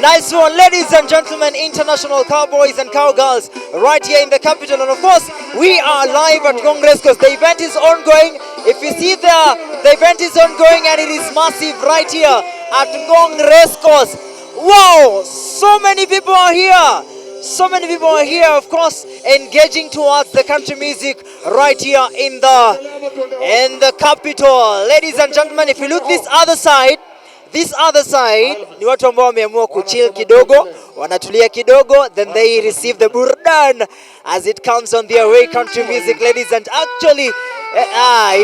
Nice one, ladies and gentlemen, international cowboys and cowgirls, right here in the capital. And of course, we are live at Ngong Racecourse. The event is ongoing. If you see there, the event is ongoing and it is massive right here at Ngong Racecourse. Wow, so many people are here. So many people are here, of course, engaging towards the country music right here in the capital. Ladies and gentlemen, if you look this other side ni watu ambao wameamua kuchill kidogo, wanatulia kidogo, then they receive the burdan as it comes on their way, country music, ladies, and actually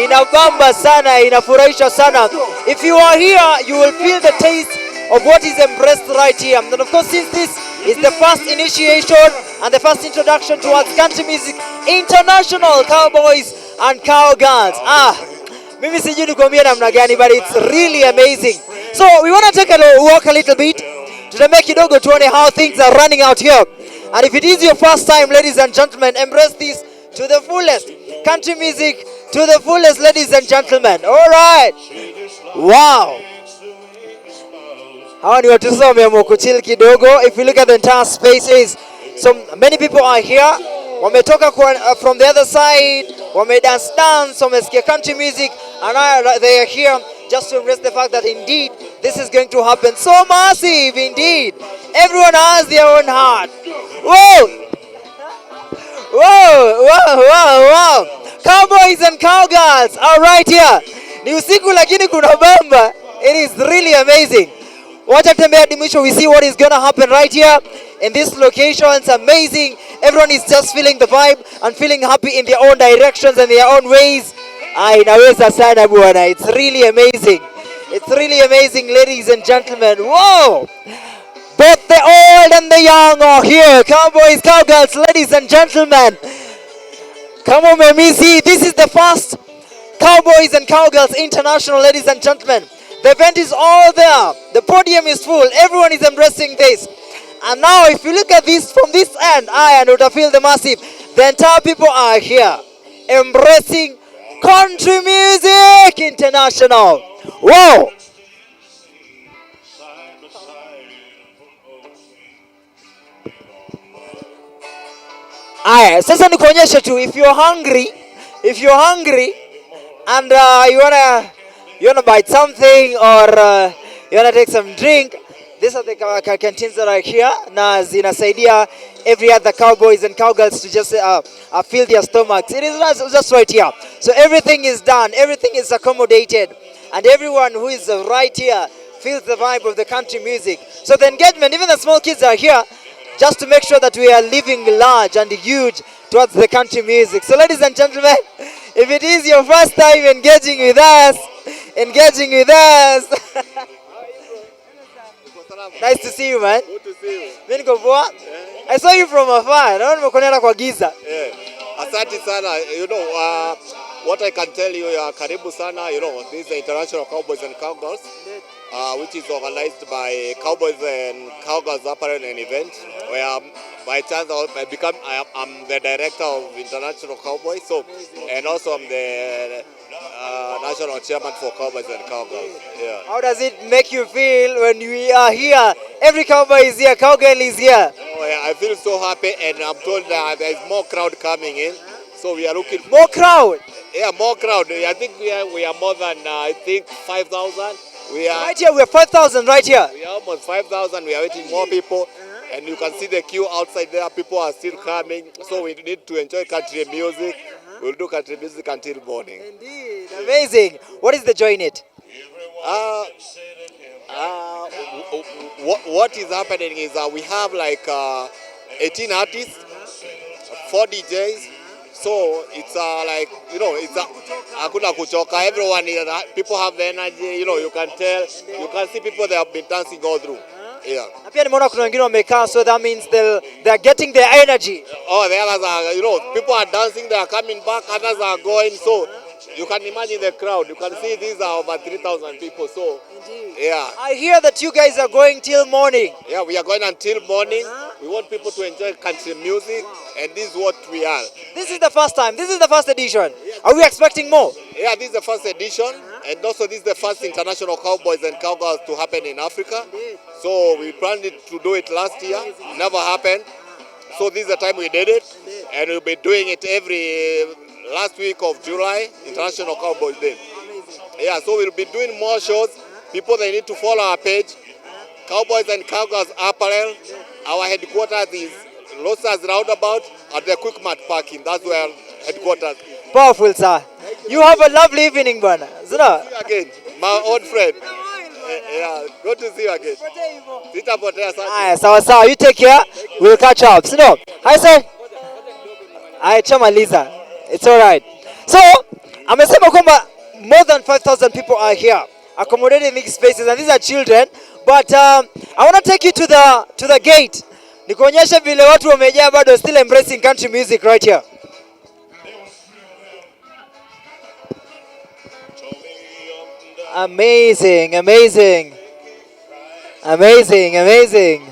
inabamba sana, inafurahisha sana. If you are here, you will feel the taste of what is embraced right here. And of course, since this is the first initiation and the first introduction towards country music, international cowboys and cowgirls. Mimi sijui nikwambia namna gani, but it's really amazing. So we want to take a walk a little bit to make kidogo tuone how things are running out here. And if it is your first time, ladies and gentlemen, embrace this to the fullest. Country music to the fullest, ladies and gentlemen. All right. Wow. Hawa ni watu sasa wameamua kuchill kidogo. If you look at the entire spaces, so many people are here. Wametoka from the other side, dance, wamesikia country music, and they are here just to embrace the fact that indeed this is going to happen. So massive indeed. Everyone has their own heart. Whoa! Whoa! Wow! Wow! Wow! Cowboys and cowgirls are right here. Ni usiku lakini kuna bamba. It is really amazing. Wacha tembea hadi mwisho, we see what is going to happen right here in this location. It's amazing. Everyone is just feeling the vibe and feeling happy in their own directions and their own ways. Inaweza sana bwana. It's really amazing. It's really amazing, ladies and gentlemen. Whoa! Both the old and the young are here. Cowboys, cowgirls, ladies and gentlemen. Come on, Memisi. This is the first Cowboys and Cowgirls International, ladies and gentlemen. The event is all there. The podium is full. Everyone is embracing this. And now if you look at this from this end, and utafeel the massive. The entire people are here embracing country music international. Wow! Sasa nikuonyeshe tu, if you're hungry and you wanna buy something or you wanna take some drink, these are the canteens that are here. Na zinasaidia every other cowboys and cowgirls to just fill their stomachs. It is just right here. So everything is done, everything is accommodated, and everyone who is right here feels the vibe of the country music. So the engagement, even the small kids are here just to make sure that we are living large and huge towards the country music. So ladies and gentlemen, if it is your first time engaging with us, nice to see you, man. Good to see you. Mimi niko poa. I saw you from afar. Naona nimekuona kwa giza. Asante sana. You know, what I can tell you, karibu sana. You know, this is the International Cowboys and Cowgirls, which is organized by Cowboys and Cowgirls Apparel and Event, where by chance I'm the director of International Cowboys, so, and also I'm the national chairman for Cowboys and Cowgirls. Yeah. How does it make you feel when we are here? Every cowboy is here, cowgirl is here. Oh, yeah, I feel so happy, and I'm told that there is more crowd coming in, so we are looking more crowd. Yeah, more crowd. I think we are more than 5,000. Right here, we are 5,000 right here. We are almost 5,000. We are waiting more people, and you can see the queue outside there. People are still coming, so we need to enjoy country music. We'll do country music until morning. Indeed, amazing. What is the joy in it? What is happening is we have like 18 artists, 4 DJs. So it's like, you know, it's hakuna kuchoka. Everyone is, people have the energy, you know, you can tell, you can see people that have been dancing all through. Yeah. Na pia nimeona kuna wengine wamekaa, so that means they're getting their energy. Oh, the others are, you know, people are dancing, they are coming back, others are going, so you can imagine the crowd. You can see these are over 3,000 people, so indeed. Yeah. I hear that you guys are going till morning. Yeah, we are going until morning. We want people to enjoy country music, and this is what we are. This is the first time. This is the first edition. Are we expecting more? Yeah, this is the first edition. And also this is the first international Cowboys and Cowgirls to happen in Africa. So we planned to do it last year, never happened. So this is the time we did it, and we'll be doing it every last week of July, International Cowboys Day. Yeah, so we'll be doing more shows. People, they need to follow our page, Cowboys and Cowgirls Apparel. Our headquarters is Losas Roundabout at the Quick Mart parking. That's where headquarters is. Powerful, sir. You have a lovely evening, bwana. Zina. See you again, my old friend. Yeah, good to see you again. Sitapotea sana. Aya, sawa sawa. You take care. We'll catch up. Sino? Hi, sir. Aya, chamaliza. It's all right. So, amesema kwamba more than 5,000 people are here accommodated in these spaces, and these are children. But I want to take you to the gate. Nikuonyeshe vile watu wamejaa bado, still embracing country music right here. Amazing, amazing. Amazing, amazing.